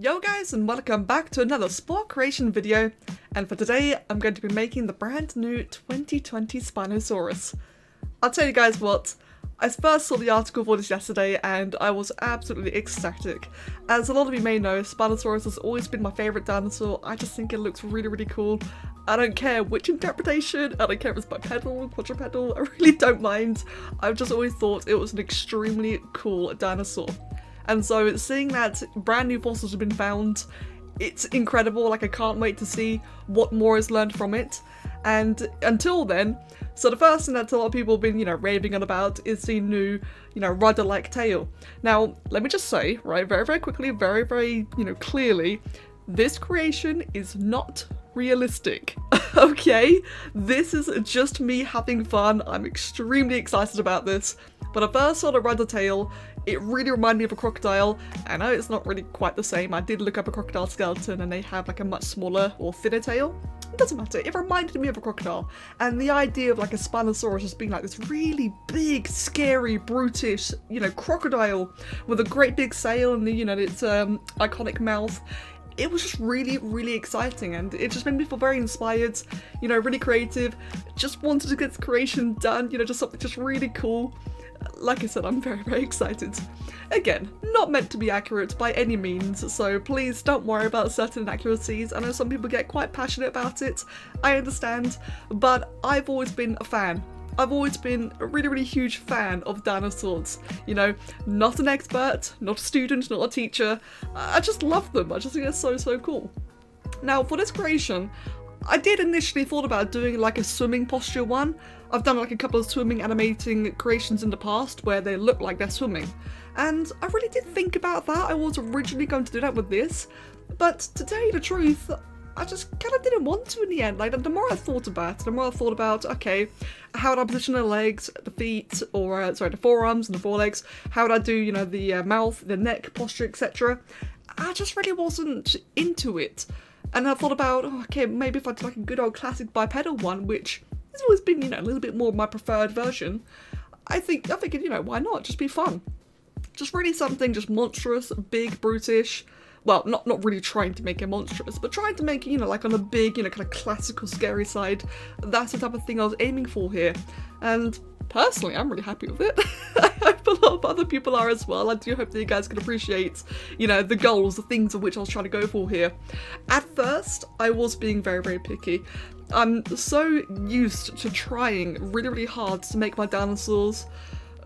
Yo guys, and welcome back to another Spore creation video, and for today I'm going to be making the brand new 2020 Spinosaurus. I'll tell you guys what, I first saw the article for this yesterday and I was absolutely ecstatic. As a lot of you may know, Spinosaurus has always been my favourite dinosaur. I just think it looks really cool. I don't care which interpretation, I don't care if it's bipedal, quadrupedal, I really don't mind. I've just always thought it was an extremely cool dinosaur. And so seeing that brand new fossils have been found, it's incredible. Like, I can't wait to see what more is learned from it. And until then, so the first thing that a lot of people have been, raving on about is the new, rudder-like tail. Now, let me just say, right, very quickly, very, clearly, this creation is not realistic. Okay? This is just me having fun. I'm extremely excited about this. When I first saw the rudder tail, it really reminded me of a crocodile. I know it's not really quite the same. I did look up a crocodile skeleton and they have like a much smaller or thinner tail. It doesn't matter. It reminded me of a crocodile. And the idea of like a Spinosaurus just being like this really big, scary, brutish, crocodile with a great big sail and its iconic mouth. It was just really exciting, and it just made me feel very inspired, really creative. Just wanted to get this creation done, just something just really cool. Like I said, I'm very excited. Again, not meant to be accurate by any means, so please don't worry about certain inaccuracies. I know some people get quite passionate about it, I understand, but I've always been a fan. I've always been a really huge fan of dinosaurs. Not an expert, not a student, not a teacher. I just love them. I just think they're so cool. Now, for this creation, I did initially thought about doing like a swimming posture one. I've done like a couple of swimming animating creations in the past where they look like they're swimming. And I really did think about that. I was originally going to do that with this. But to tell you the truth, I just kind of didn't want to in the end. Like, the more I thought about it, the more I thought about, okay, how would I position the legs, the feet, or the forearms and the forelegs? How would I do, the mouth, the neck posture, etc. I just really wasn't into it. And I thought about, okay, maybe if I did like a good old classic bipedal one, which has always been, a little bit more my preferred version. I figured, why not? Just be fun. Just really something just monstrous, big, brutish. Well, not really trying to make it monstrous, but trying to make it, like on a big, kind of classical scary side. That's the type of thing I was aiming for here. And personally, I'm really happy with it. I hope a lot of other people are as well. I do hope that you guys can appreciate, the goals, the things of which I was trying to go for here. At first, I was being very picky. I'm so used to trying really hard to make my dinosaurs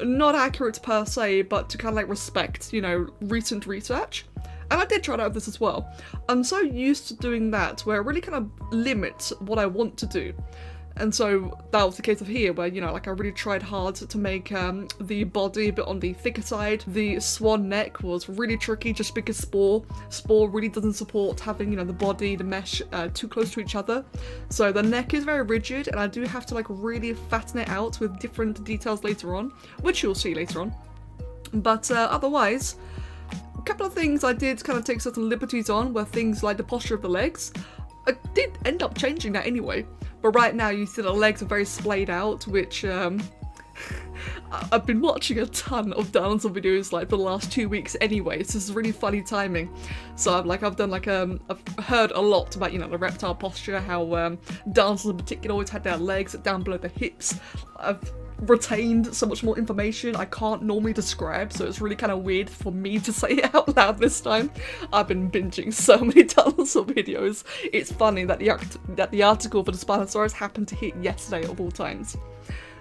not accurate per se, but to kind of like respect, recent research. And I did try it out with this as well. I'm so used to doing that where I really kind of limit what I want to do. And so that was the case of here where, I really tried hard to make the body a bit on the thicker side. The swan neck was really tricky just because Spore really doesn't support having, the body, the mesh too close to each other. So the neck is very rigid and I do have to really fatten it out with different details later on, which you'll see later on. But otherwise, a couple of things I did kind of take certain liberties on were things like the posture of the legs. I did end up changing that anyway, but right now you see the legs are very splayed out, which I've been watching a ton of dinosaur videos for the last 2 weeks anyway, so this is really funny timing. So I've heard a lot about, the reptile posture, how dinosaurs in particular always had their legs down below the hips. I've retained so much more information I can't normally describe, so it's really kind of weird for me to say it out loud this time. I've been binging so many dinosaur videos. It's funny that the article for the Spinosaurus happened to hit yesterday of all times.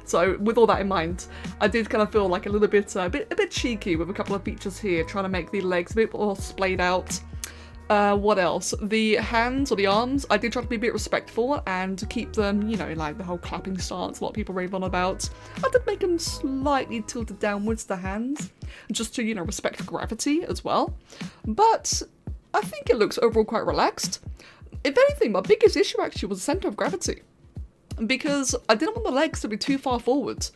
So with all that in mind, I did kind of feel like a little bit a bit cheeky with a couple of features here, trying to make the legs a bit more splayed out. What else? The hands or the arms, I did try to be a bit respectful and keep them, like the whole clapping stance a lot of people rave on about. I did make them slightly tilted downwards, the hands, just to, respect gravity as well. But I think it looks overall quite relaxed. If anything, my biggest issue actually was the centre of gravity. Because I didn't want the legs to be too far forward.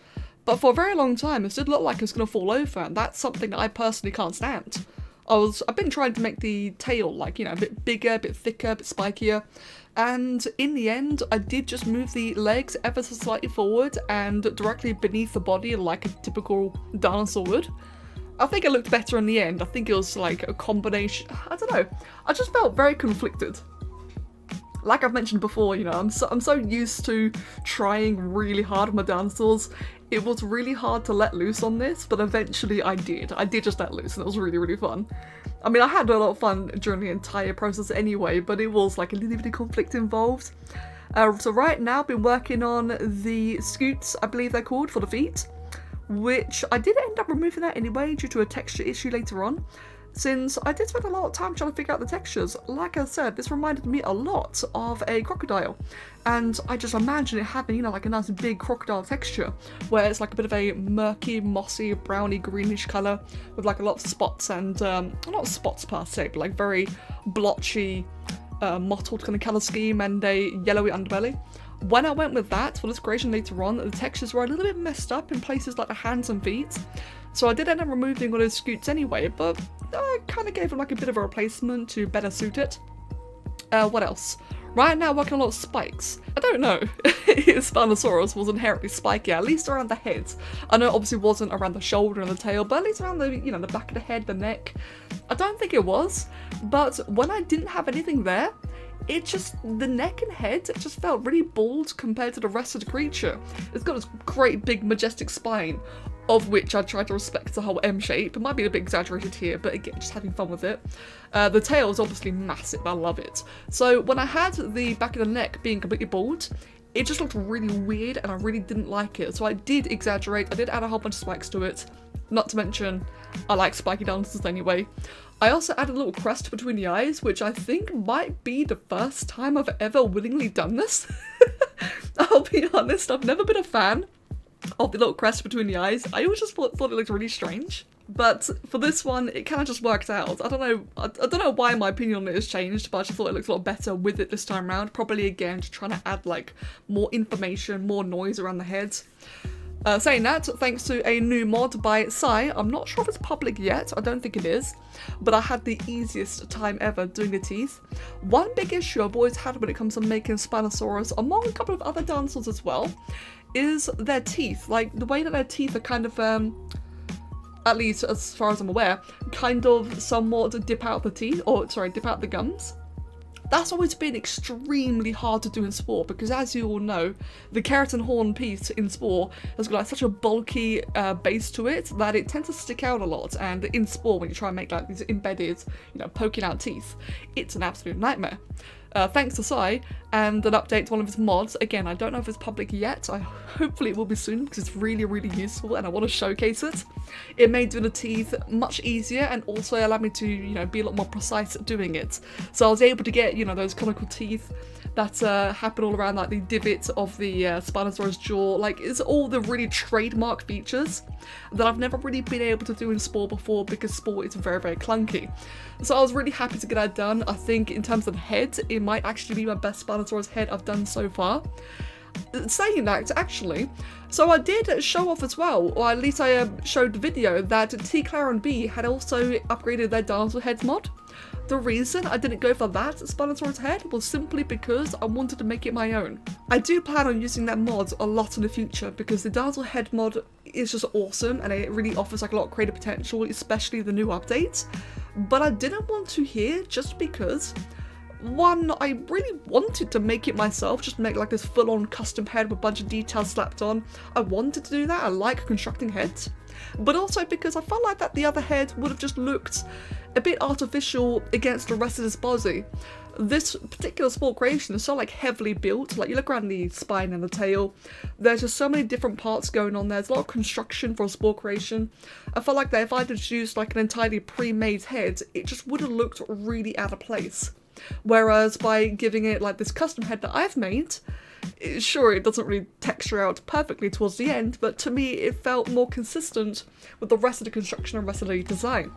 But for a very long time, it did look like it was going to fall over, and that's something that I personally can't stand. I've been trying to make the tail a bit bigger, a bit thicker, a bit spikier, and in the end I did just move the legs ever so slightly forward and directly beneath the body like a typical dinosaur would. I think it looked better in the end. I think it was like a combination. I don't know. I just felt very conflicted. Like I've mentioned before, you know, I'm so used to trying really hard with my dinosaurs. It was really hard to let loose on this, but eventually I did. I did just let loose, and it was really, really fun. I mean, I had a lot of fun during the entire process anyway, but it was like a little bit of conflict involved. So right now I've been working on the scoots, I believe they're called, for the feet, which I did end up removing that anyway due to a texture issue later on, since I did spend a lot of time trying to figure out the textures. Like I said, this reminded me a lot of a crocodile, and I just imagine it having, you know, like a nice big crocodile texture, where it's like a bit of a murky, mossy, browny, greenish colour, with like a lot of spots and, not spots per se, but like very blotchy, mottled kind of colour scheme and a yellowy underbelly. When I went with that for this creation later on, the textures were a little bit messed up in places like the hands and feet, so I did end up removing all those scoots anyway, but I kind of gave them like a bit of a replacement to better suit it. What else? Right now working on a lot of spikes. I don't know if Spinosaurus was inherently spiky, at least around the head. I know it obviously wasn't around the shoulder and the tail, but at least around the, you know, the back of the head, the neck. I don't think it was, but when I didn't have anything there, it just, the neck and head, it just felt really bald compared to the rest of the creature. It's got this great big majestic spine, of which I tried to respect the whole M shape. It might be a bit exaggerated here, but again, just having fun with it. The tail is obviously massive, I love it. So when I had the back of the neck being completely bald, it just looked really weird and I really didn't like it. So I did exaggerate, I did add a whole bunch of spikes to it. Not to mention, I like spiky dinosaurs anyway. I also added a little crest between the eyes, which I think might be the first time I've ever willingly done this. I'll be honest, I've never been a fan of the little crest between the eyes. I always just thought it looked really strange. But for this one, it kind of just worked out. I don't know why my opinion on it has changed, but I just thought it looked a lot better with it this time around. Probably again, just trying to add like more information, more noise around the head. Saying that, thanks to a new mod by Sai, I'm not sure if it's public yet, I don't think it is, but I had the easiest time ever doing the teeth. One big issue I've always had when it comes to making Spinosaurus, among a couple of other dinosaurs as well, is their teeth. Like, the way that their teeth are kind of, at least as far as I'm aware, kind of somewhat dip out the teeth, or sorry, dip out the gums. That's always been extremely hard to do in Spore, because as you all know, the keratin horn piece in Spore has got like such a bulky base to it that it tends to stick out a lot, and in Spore when you try and make like these embedded, you know, poking out teeth, it's an absolute nightmare. Thanks to Sai and an update to one of his mods. Again, I don't know if it's public yet. Hopefully it will be soon because it's really, really useful and I want to showcase it. It made doing the teeth much easier and also allowed me to, you know, be a lot more precise at doing it. So I was able to get, you know, those conical teeth that happen all around like the divots of the Spinosaurus jaw. Like, it's all the really trademark features that I've never really been able to do in Spore before because Spore is very, very clunky. So I was really happy to get that done. I think in terms of the head, it might actually be my best Spinosaurus head I've done so far. Saying that, actually, so I did show off as well, or at least I showed the video, that T. Clara and B had also upgraded their dinosaur heads mod. The reason I didn't go for that Spinosaurus head was simply because I wanted to make it my own. I do plan on using that mod a lot in the future because the dinosaur head mod is just awesome and it really offers like a lot of creative potential, especially the new updates. But I didn't want to here just because, one, I really wanted to make it myself, just make like this full-on custom head with a bunch of details slapped on. I wanted to do that, I like constructing heads. But also because I felt like that the other head would have just looked a bit artificial against the rest of this body. This particular Spore creation is so like heavily built, like you look around the spine and the tail, there's just so many different parts going on there, there's a lot of construction for a Spore creation. I felt like that if I'd just used like an entirely pre-made head, it just would have looked really out of place. Whereas by giving it like this custom head that I've made, sure, it doesn't really texture out perfectly towards the end, but to me it felt more consistent with the rest of the construction and rest of the design.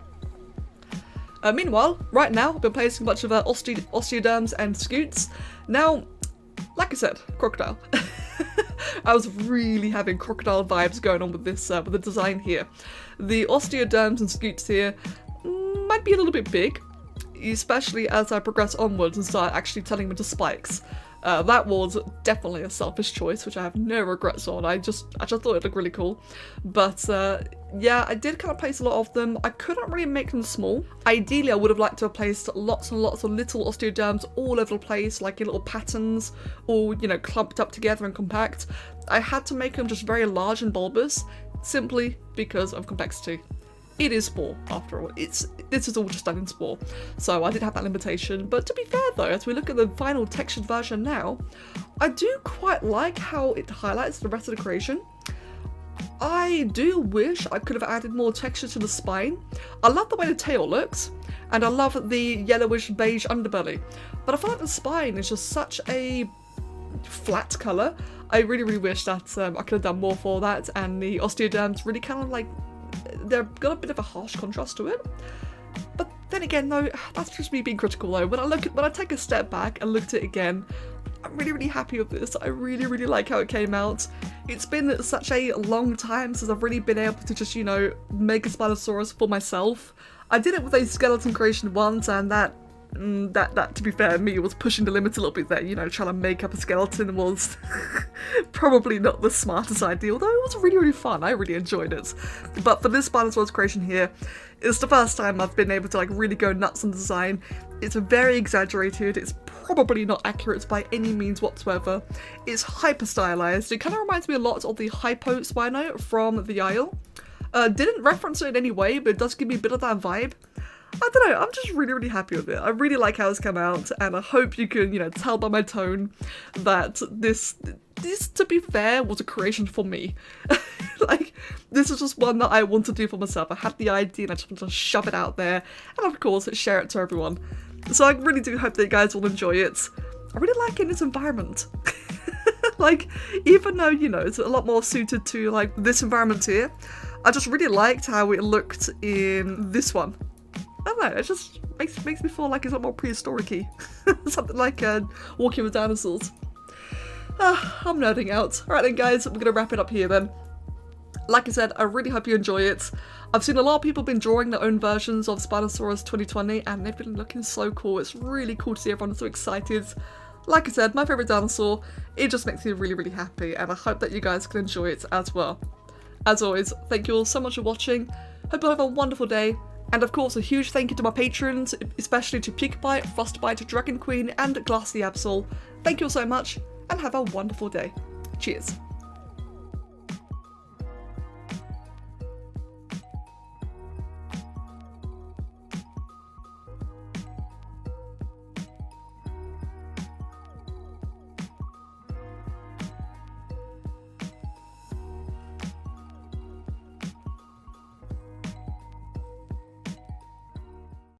Meanwhile, right now, I've been placing a bunch of osteoderms and scoots. Now, like I said, crocodile. I was really having crocodile vibes going on with this, with the design here. The osteoderms and scoots here might be a little bit big, especially as I progress onwards and start actually turning them into spikes. That was definitely a selfish choice, which I have no regrets on. I just thought it looked really cool. But yeah, I did kind of place a lot of them. I couldn't really make them small. Ideally, I would have liked to have placed lots and lots of little osteoderms all over the place, like in little patterns, all, you know, clumped up together and compact. I had to make them just very large and bulbous, simply because of complexity. It is Spore, after all. This is all just done in Spore, so I did have that limitation. But to be fair though, as we look at the final textured version now, I do quite like how it highlights the rest of the creation. I do wish I could have added more texture to the spine. I love the way the tail looks, and I love the yellowish beige underbelly, but I feel like the spine is just such a flat colour. I really wish that I could have done more for that, and the osteoderms really kind of like, they've got a bit of a harsh contrast to it. But then again though, that's just me being critical though. When I take a step back and look at it again, I'm really happy with this. I really like how it came out. It's been such a long time since I've really been able to just, you know, make a Spinosaurus for myself. I did it with a skeleton creation once, and that to be fair, me was pushing the limits a little bit there. You know, trying to make up a skeleton was probably not the smartest idea, although it was really fun. I really enjoyed it. But for this Spinosaurus creation here, it's the first time I've been able to like really go nuts on design. It's very exaggerated. It's probably not accurate by any means whatsoever. It's hyper stylized. It kind of reminds me a lot of the Hypo Spino from the Isle. Didn't reference it in any way, but it does give me a bit of that vibe. I don't know, I'm just really happy with it. I really like how it's come out, and I hope you can, you know, tell by my tone that this, to be fair, was a creation for me. Like, this is just one that I want to do for myself. I had the idea and I just want to shove it out there, and of course, share it to everyone. So I really do hope that you guys will enjoy it. I really like it in its environment. Like, even though, you know, it's a lot more suited to, like, this environment here, I just really liked how it looked in this one. I don't know, it just makes me feel like it's a lot more prehistoric-y. Something like walking with dinosaurs. I'm nerding out. Alright then guys, we're going to wrap it up here then. Like I said, I really hope you enjoy it. I've seen a lot of people been drawing their own versions of Spinosaurus 2020, and they've been looking so cool. It's really cool to see everyone so excited. Like I said, my favourite dinosaur. It just makes me really happy, and I hope that you guys can enjoy it as well. As always, thank you all so much for watching. Hope you have a wonderful day. And of course, a huge thank you to my patrons, especially to Pukebite, Frostbite, Dragon Queen, and Glass the Absol. Thank you all so much, and have a wonderful day. Cheers.